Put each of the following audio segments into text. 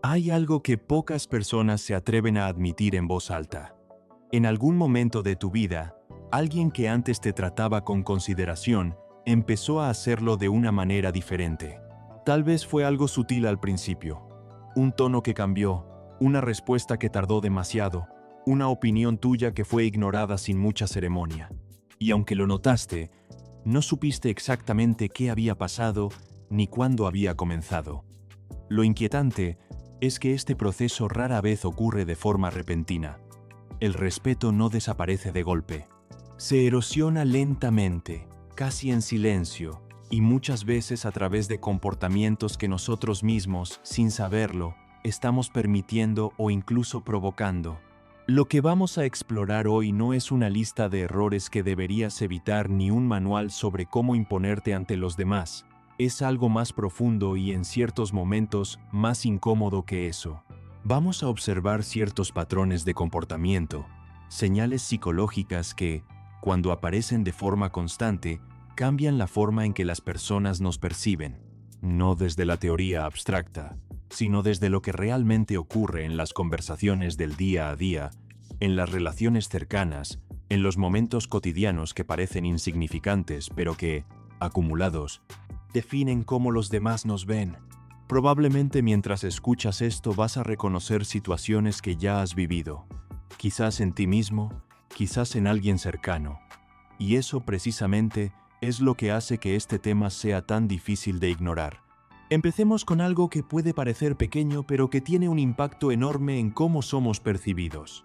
Hay algo que pocas personas se atreven a admitir en voz alta. En algún momento de tu vida, alguien que antes te trataba con consideración empezó a hacerlo de una manera diferente. Tal vez fue algo sutil al principio, un tono que cambió, una respuesta que tardó demasiado, una opinión tuya que fue ignorada sin mucha ceremonia. Y aunque lo notaste, no supiste exactamente qué había pasado ni cuándo había comenzado. Lo inquietante es que este proceso rara vez ocurre de forma repentina. El respeto no desaparece de golpe. Se erosiona lentamente, casi en silencio, y muchas veces a través de comportamientos que nosotros mismos, sin saberlo, estamos permitiendo o incluso provocando. Lo que vamos a explorar hoy no es una lista de errores que deberías evitar ni un manual sobre cómo imponerte ante los demás. Es algo más profundo y en ciertos momentos más incómodo que eso. Vamos a observar ciertos patrones de comportamiento, señales psicológicas que, cuando aparecen de forma constante, cambian la forma en que las personas nos perciben, no desde la teoría abstracta, sino desde lo que realmente ocurre en las conversaciones del día a día, en las relaciones cercanas, en los momentos cotidianos que parecen insignificantes, pero que, acumulados, definen cómo los demás nos ven. Probablemente mientras escuchas esto vas a reconocer situaciones que ya has vivido, quizás en ti mismo, quizás en alguien cercano. Y eso precisamente es lo que hace que este tema sea tan difícil de ignorar. Empecemos con algo que puede parecer pequeño, pero que tiene un impacto enorme en cómo somos percibidos.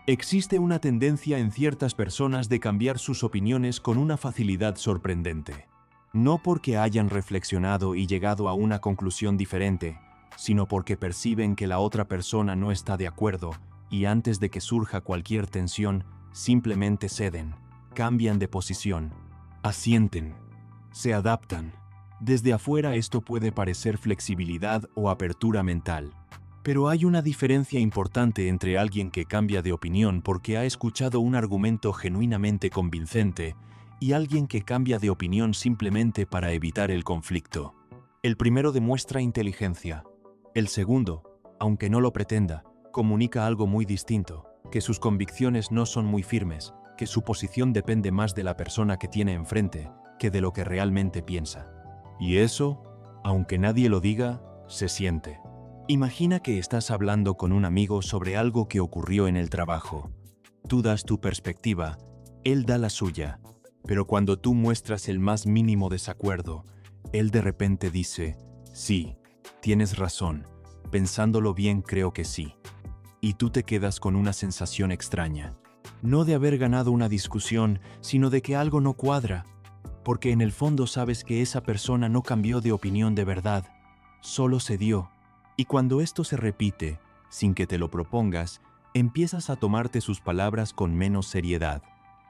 Existe una tendencia en ciertas personas de cambiar sus opiniones con una facilidad sorprendente. No porque hayan reflexionado y llegado a una conclusión diferente, sino porque perciben que la otra persona no está de acuerdo y antes de que surja cualquier tensión, simplemente ceden, cambian de posición, asienten, se adaptan. Desde afuera esto puede parecer flexibilidad o apertura mental, pero hay una diferencia importante entre alguien que cambia de opinión porque ha escuchado un argumento genuinamente convincente y alguien que cambia de opinión simplemente para evitar el conflicto. El primero demuestra inteligencia. El segundo, aunque no lo pretenda, comunica algo muy distinto, que sus convicciones no son muy firmes, que su posición depende más de la persona que tiene enfrente que de lo que realmente piensa. Y eso, aunque nadie lo diga, se siente. Imagina que estás hablando con un amigo sobre algo que ocurrió en el trabajo. Tú das tu perspectiva, él da la suya. Pero cuando tú muestras el más mínimo desacuerdo, él de repente dice, sí, tienes razón, pensándolo bien creo que sí. Y tú te quedas con una sensación extraña. No de haber ganado una discusión, sino de que algo no cuadra, porque en el fondo sabes que esa persona no cambió de opinión de verdad, solo cedió. Y cuando esto se repite, sin que te lo propongas, empiezas a tomarte sus palabras con menos seriedad.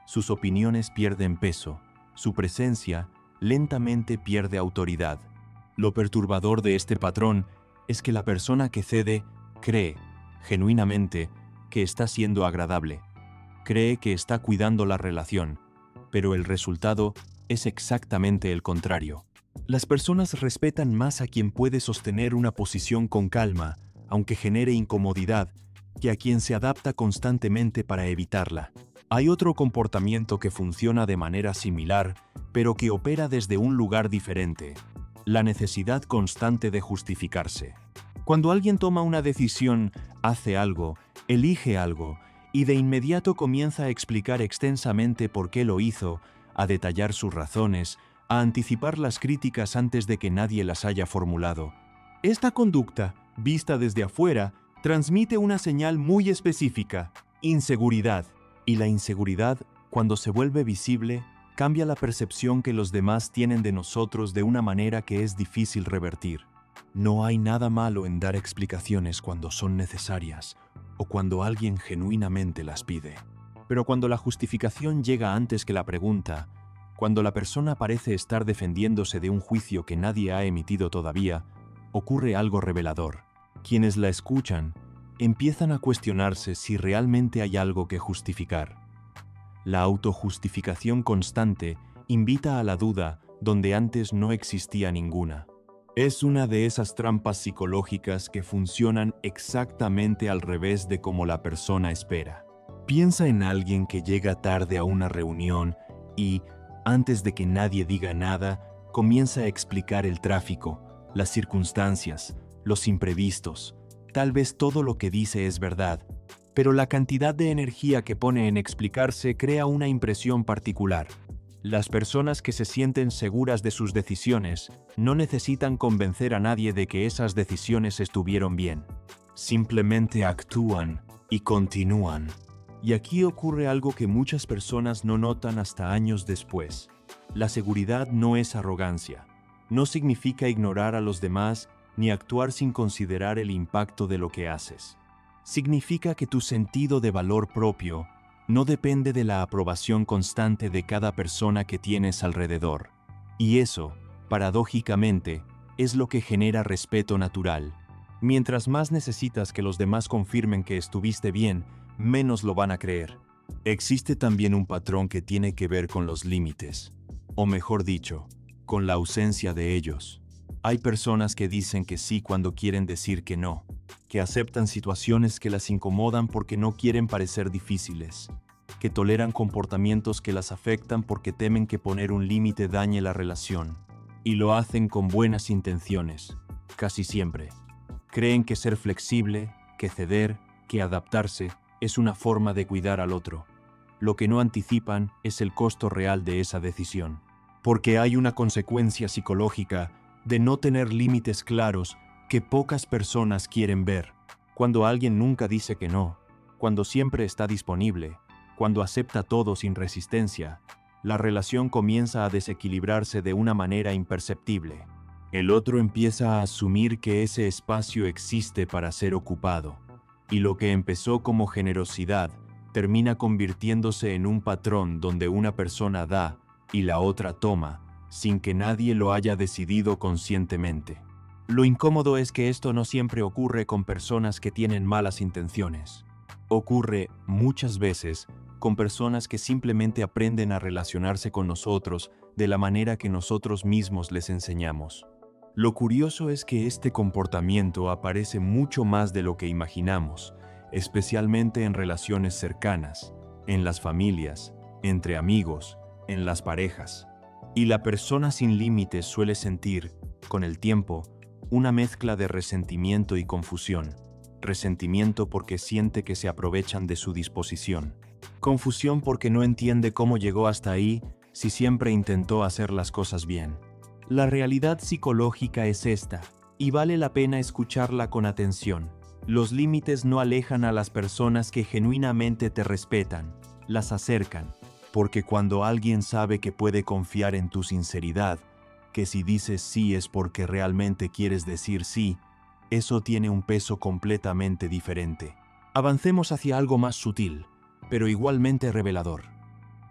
Sus opiniones pierden peso, su presencia lentamente pierde autoridad. Lo perturbador de este patrón es que la persona que cede cree, genuinamente, que está siendo agradable. Cree que está cuidando la relación, pero el resultado es exactamente el contrario. Las personas respetan más a quien puede sostener una posición con calma, aunque genere incomodidad, que a quien se adapta constantemente para evitarla. Hay otro comportamiento que funciona de manera similar, pero que opera desde un lugar diferente: la necesidad constante de justificarse. Cuando alguien toma una decisión, hace algo, elige algo, y de inmediato comienza a explicar extensamente por qué lo hizo, a detallar sus razones, a anticipar las críticas antes de que nadie las haya formulado. Esta conducta, vista desde afuera, transmite una señal muy específica: inseguridad. Y la inseguridad, cuando se vuelve visible, cambia la percepción que los demás tienen de nosotros de una manera que es difícil revertir. No hay nada malo en dar explicaciones cuando son necesarias o cuando alguien genuinamente las pide. Pero cuando la justificación llega antes que la pregunta, cuando la persona parece estar defendiéndose de un juicio que nadie ha emitido todavía, ocurre algo revelador. Quienes la escuchan empiezan a cuestionarse si realmente hay algo que justificar. La autojustificación constante invita a la duda donde antes no existía ninguna. Es una de esas trampas psicológicas que funcionan exactamente al revés de como la persona espera. Piensa en alguien que llega tarde a una reunión y, antes de que nadie diga nada, comienza a explicar el tráfico, las circunstancias, los imprevistos. Tal vez todo lo que dice es verdad, pero la cantidad de energía que pone en explicarse crea una impresión particular. Las personas que se sienten seguras de sus decisiones no necesitan convencer a nadie de que esas decisiones estuvieron bien. Simplemente actúan y continúan. Y aquí ocurre algo que muchas personas no notan hasta años después. La seguridad no es arrogancia. No significa ignorar a los demás ni actuar sin considerar el impacto de lo que haces. Significa que tu sentido de valor propio no depende de la aprobación constante de cada persona que tienes alrededor. Y eso, paradójicamente, es lo que genera respeto natural. Mientras más necesitas que los demás confirmen que estuviste bien, menos lo van a creer. Existe también un patrón que tiene que ver con los límites, o mejor dicho, con la ausencia de ellos. Hay personas que dicen que sí cuando quieren decir que no, que aceptan situaciones que las incomodan porque no quieren parecer difíciles, que toleran comportamientos que las afectan porque temen que poner un límite dañe la relación, y lo hacen con buenas intenciones, casi siempre. Creen que ser flexible, que ceder, que adaptarse, es una forma de cuidar al otro. Lo que no anticipan es el costo real de esa decisión, porque hay una consecuencia psicológica de no tener límites claros que pocas personas quieren ver. Cuando alguien nunca dice que no, cuando siempre está disponible, cuando acepta todo sin resistencia, la relación comienza a desequilibrarse de una manera imperceptible. El otro empieza a asumir que ese espacio existe para ser ocupado, y lo que empezó como generosidad termina convirtiéndose en un patrón donde una persona da y la otra toma, sin que nadie lo haya decidido conscientemente. Lo incómodo es que esto no siempre ocurre con personas que tienen malas intenciones. Ocurre muchas veces con personas que simplemente aprenden a relacionarse con nosotros de la manera que nosotros mismos les enseñamos. Lo curioso es que este comportamiento aparece mucho más de lo que imaginamos, especialmente en relaciones cercanas, en las familias, entre amigos, en las parejas. Y la persona sin límites suele sentir, con el tiempo, una mezcla de resentimiento y confusión. Resentimiento porque siente que se aprovechan de su disposición. Confusión porque no entiende cómo llegó hasta ahí si siempre intentó hacer las cosas bien. La realidad psicológica es esta, y vale la pena escucharla con atención. Los límites no alejan a las personas que genuinamente te respetan, las acercan, porque cuando alguien sabe que puede confiar en tu sinceridad, que si dices sí es porque realmente quieres decir sí, eso tiene un peso completamente diferente. Avancemos hacia algo más sutil, pero igualmente revelador.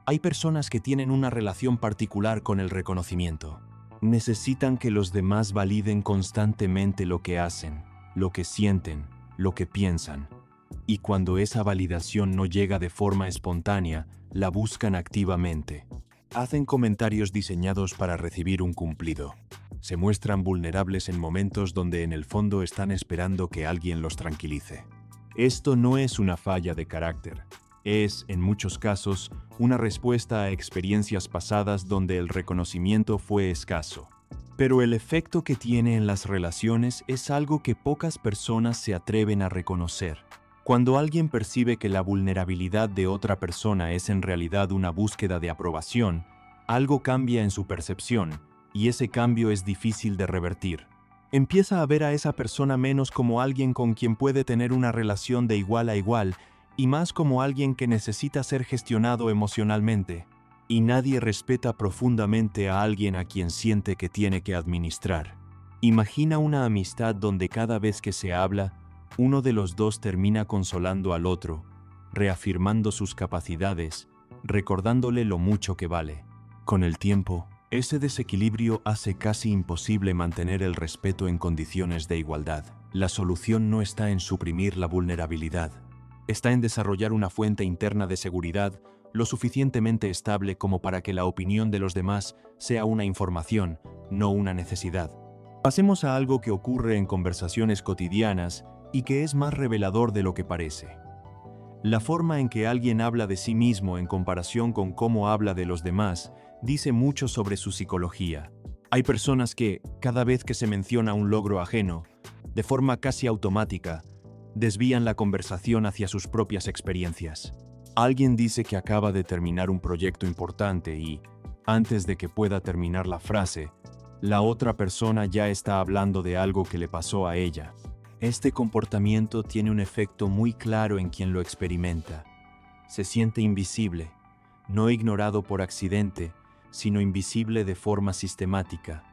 Hay personas que tienen una relación particular con el reconocimiento. Necesitan que los demás validen constantemente lo que hacen, lo que sienten, lo que piensan. Y cuando esa validación no llega de forma espontánea, la buscan activamente. Hacen comentarios diseñados para recibir un cumplido. Se muestran vulnerables en momentos donde en el fondo están esperando que alguien los tranquilice. Esto no es una falla de carácter. Es, en muchos casos, una respuesta a experiencias pasadas donde el reconocimiento fue escaso. Pero el efecto que tiene en las relaciones es algo que pocas personas se atreven a reconocer. Cuando alguien percibe que la vulnerabilidad de otra persona es en realidad una búsqueda de aprobación, algo cambia en su percepción, y ese cambio es difícil de revertir. Empieza a ver a esa persona menos como alguien con quien puede tener una relación de igual a igual, y más como alguien que necesita ser gestionado emocionalmente. Y nadie respeta profundamente a alguien a quien siente que tiene que administrar. Imagina una amistad donde cada vez que se habla, uno de los dos termina consolando al otro, reafirmando sus capacidades, recordándole lo mucho que vale. Con el tiempo, ese desequilibrio hace casi imposible mantener el respeto en condiciones de igualdad. La solución no está en suprimir la vulnerabilidad. Está en desarrollar una fuente interna de seguridad lo suficientemente estable como para que la opinión de los demás sea una información, no una necesidad. Pasemos a algo que ocurre en conversaciones cotidianas y que es más revelador de lo que parece. La forma en que alguien habla de sí mismo en comparación con cómo habla de los demás dice mucho sobre su psicología. Hay personas que, cada vez que se menciona un logro ajeno, de forma casi automática, desvían la conversación hacia sus propias experiencias. Alguien dice que acaba de terminar un proyecto importante y, antes de que pueda terminar la frase, la otra persona ya está hablando de algo que le pasó a ella. Este comportamiento tiene un efecto muy claro en quien lo experimenta. Se siente invisible, no ignorado por accidente, sino invisible de forma sistemática,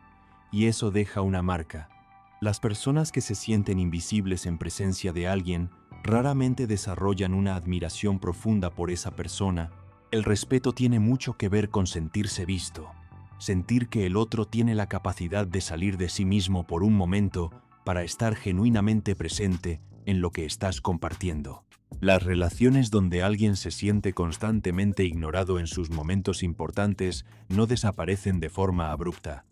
y eso deja una marca. Las personas que se sienten invisibles en presencia de alguien raramente desarrollan una admiración profunda por esa persona. El respeto tiene mucho que ver con sentirse visto, sentir que el otro tiene la capacidad de salir de sí mismo por un momento para estar genuinamente presente en lo que estás compartiendo. Las relaciones donde alguien se siente constantemente ignorado en sus momentos importantes no desaparecen de forma abrupta.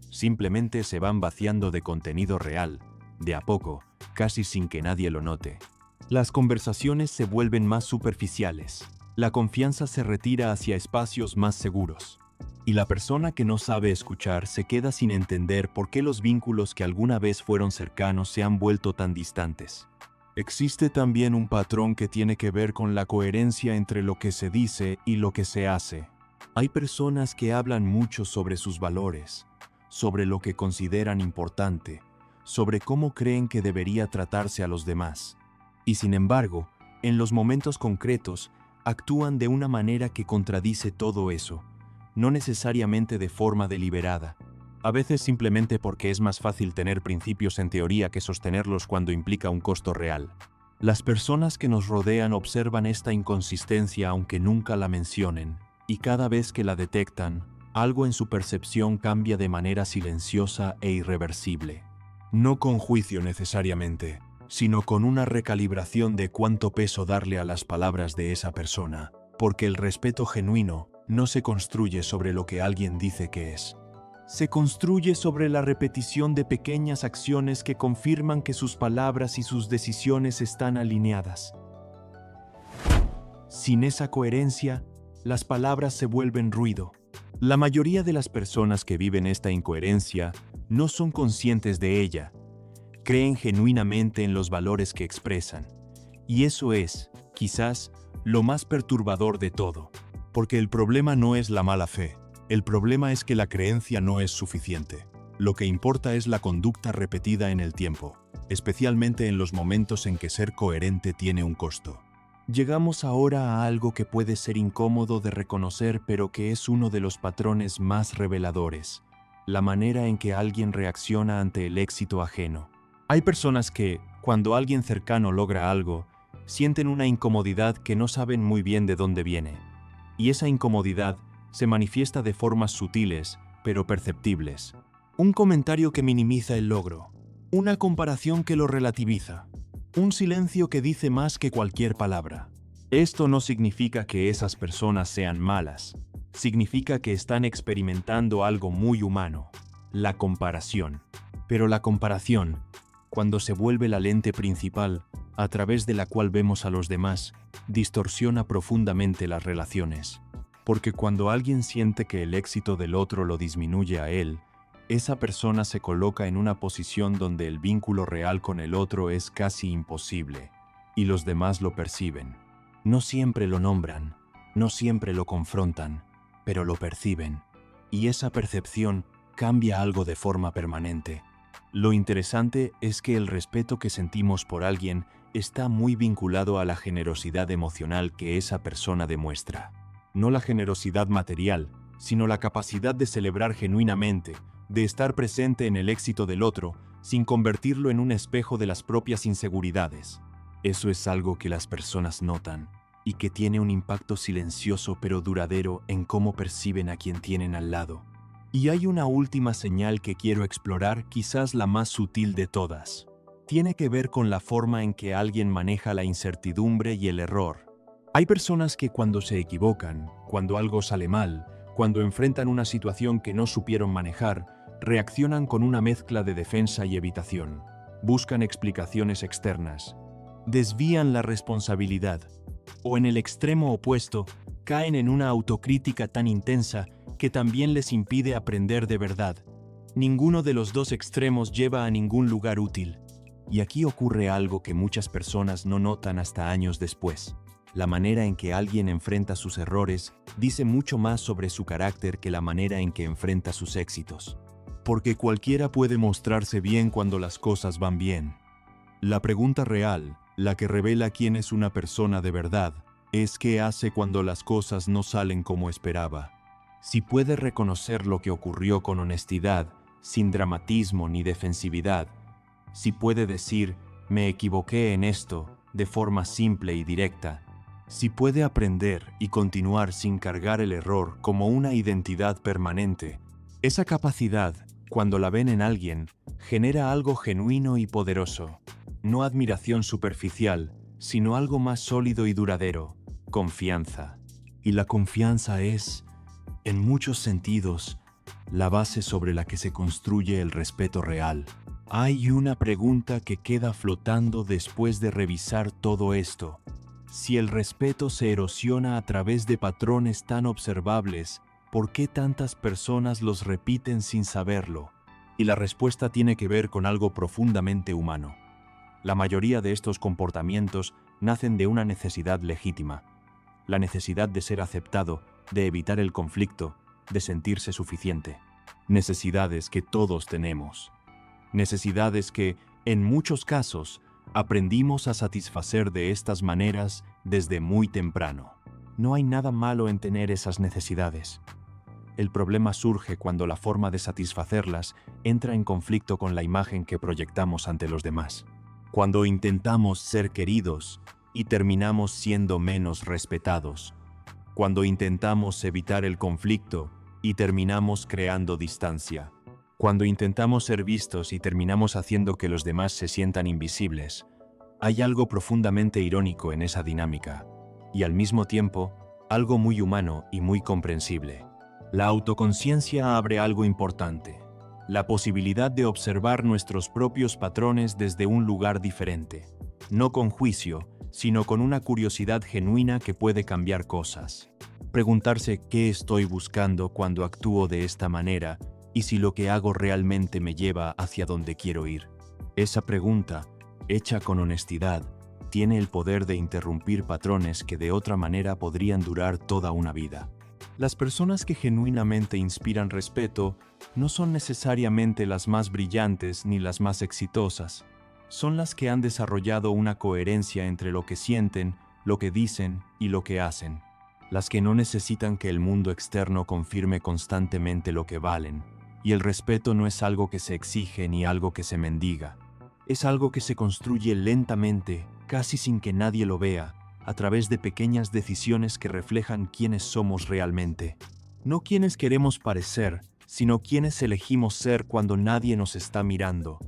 Simplemente se van vaciando de contenido real, de a poco, casi sin que nadie lo note. Las conversaciones se vuelven más superficiales. La confianza se retira hacia espacios más seguros. Y la persona que no sabe escuchar se queda sin entender por qué los vínculos que alguna vez fueron cercanos se han vuelto tan distantes. Existe también un patrón que tiene que ver con la coherencia entre lo que se dice y lo que se hace. Hay personas que hablan mucho sobre sus valores, sobre lo que consideran importante, sobre cómo creen que debería tratarse a los demás. Y sin embargo, en los momentos concretos, actúan de una manera que contradice todo eso. No necesariamente de forma deliberada, a veces simplemente porque es más fácil tener principios en teoría que sostenerlos cuando implica un costo real. Las personas que nos rodean observan esta inconsistencia aunque nunca la mencionen, y cada vez que la detectan, algo en su percepción cambia de manera silenciosa e irreversible. No con juicio necesariamente, sino con una recalibración de cuánto peso darle a las palabras de esa persona, porque el respeto genuino no se construye sobre lo que alguien dice que es. Se construye sobre la repetición de pequeñas acciones que confirman que sus palabras y sus decisiones están alineadas. Sin esa coherencia, las palabras se vuelven ruido. La mayoría de las personas que viven esta incoherencia no son conscientes de ella. Creen genuinamente en los valores que expresan. Y eso es, quizás, lo más perturbador de todo. Porque el problema no es la mala fe, el problema es que la creencia no es suficiente. Lo que importa es la conducta repetida en el tiempo, especialmente en los momentos en que ser coherente tiene un costo. Llegamos ahora a algo que puede ser incómodo de reconocer, pero que es uno de los patrones más reveladores: la manera en que alguien reacciona ante el éxito ajeno. Hay personas que, cuando alguien cercano logra algo, sienten una incomodidad que no saben muy bien de dónde viene. Y esa incomodidad se manifiesta de formas sutiles, pero perceptibles. Un comentario que minimiza el logro, una comparación que lo relativiza, un silencio que dice más que cualquier palabra. Esto no significa que esas personas sean malas, significa que están experimentando algo muy humano, la comparación. Pero la comparación, cuando se vuelve la lente principal a través de la cual vemos a los demás, distorsiona profundamente las relaciones. Porque cuando alguien siente que el éxito del otro lo disminuye a él, esa persona se coloca en una posición donde el vínculo real con el otro es casi imposible, y los demás lo perciben. No siempre lo nombran, no siempre lo confrontan, pero lo perciben, y esa percepción cambia algo de forma permanente. Lo interesante es que el respeto que sentimos por alguien está muy vinculado a la generosidad emocional que esa persona demuestra. No la generosidad material, sino la capacidad de celebrar genuinamente, de estar presente en el éxito del otro, sin convertirlo en un espejo de las propias inseguridades. Eso es algo que las personas notan, y que tiene un impacto silencioso pero duradero en cómo perciben a quien tienen al lado. Y hay una última señal que quiero explorar, quizás la más sutil de todas. Tiene que ver con la forma en que alguien maneja la incertidumbre y el error. Hay personas que cuando se equivocan, cuando algo sale mal, cuando enfrentan una situación que no supieron manejar, reaccionan con una mezcla de defensa y evitación. Buscan explicaciones externas. Desvían la responsabilidad. O en el extremo opuesto, caen en una autocrítica tan intensa que también les impide aprender de verdad. Ninguno de los dos extremos lleva a ningún lugar útil. Y aquí ocurre algo que muchas personas no notan hasta años después. La manera en que alguien enfrenta sus errores dice mucho más sobre su carácter que la manera en que enfrenta sus éxitos. Porque cualquiera puede mostrarse bien cuando las cosas van bien. La pregunta real, la que revela quién es una persona de verdad, es qué hace cuando las cosas no salen como esperaba. Si puede reconocer lo que ocurrió con honestidad, sin dramatismo ni defensividad, si puede decir, me equivoqué en esto, de forma simple y directa, si puede aprender y continuar sin cargar el error como una identidad permanente, esa capacidad, cuando la ven en alguien, genera algo genuino y poderoso. No admiración superficial, sino algo más sólido y duradero, confianza. Y la confianza es, en muchos sentidos, la base sobre la que se construye el respeto real. Hay una pregunta que queda flotando después de revisar todo esto. Si el respeto se erosiona a través de patrones tan observables, ¿por qué tantas personas los repiten sin saberlo? Y la respuesta tiene que ver con algo profundamente humano. La mayoría de estos comportamientos nacen de una necesidad legítima. La necesidad de ser aceptado, de evitar el conflicto, de sentirse suficiente. Necesidades que todos tenemos. Necesidades que, en muchos casos, aprendimos a satisfacer de estas maneras desde muy temprano. No hay nada malo en tener esas necesidades. El problema surge cuando la forma de satisfacerlas entra en conflicto con la imagen que proyectamos ante los demás. Cuando intentamos ser queridos y terminamos siendo menos respetados. Cuando intentamos evitar el conflicto y terminamos creando distancia. Cuando intentamos ser vistos y terminamos haciendo que los demás se sientan invisibles. Hay algo profundamente irónico en esa dinámica, y al mismo tiempo, algo muy humano y muy comprensible. La autoconciencia abre algo importante, la posibilidad de observar nuestros propios patrones desde un lugar diferente, no con juicio, sino con una curiosidad genuina que puede cambiar cosas. Preguntarse qué estoy buscando cuando actúo de esta manera y si lo que hago realmente me lleva hacia donde quiero ir. Esa pregunta, hecha con honestidad, tiene el poder de interrumpir patrones que de otra manera podrían durar toda una vida. Las personas que genuinamente inspiran respeto no son necesariamente las más brillantes ni las más exitosas. Son las que han desarrollado una coherencia entre lo que sienten, lo que dicen y lo que hacen. Las que no necesitan que el mundo externo confirme constantemente lo que valen. Y el respeto no es algo que se exige ni algo que se mendiga. Es algo que se construye lentamente, casi sin que nadie lo vea, a través de pequeñas decisiones que reflejan quiénes somos realmente. No quienes queremos parecer, sino quienes elegimos ser cuando nadie nos está mirando.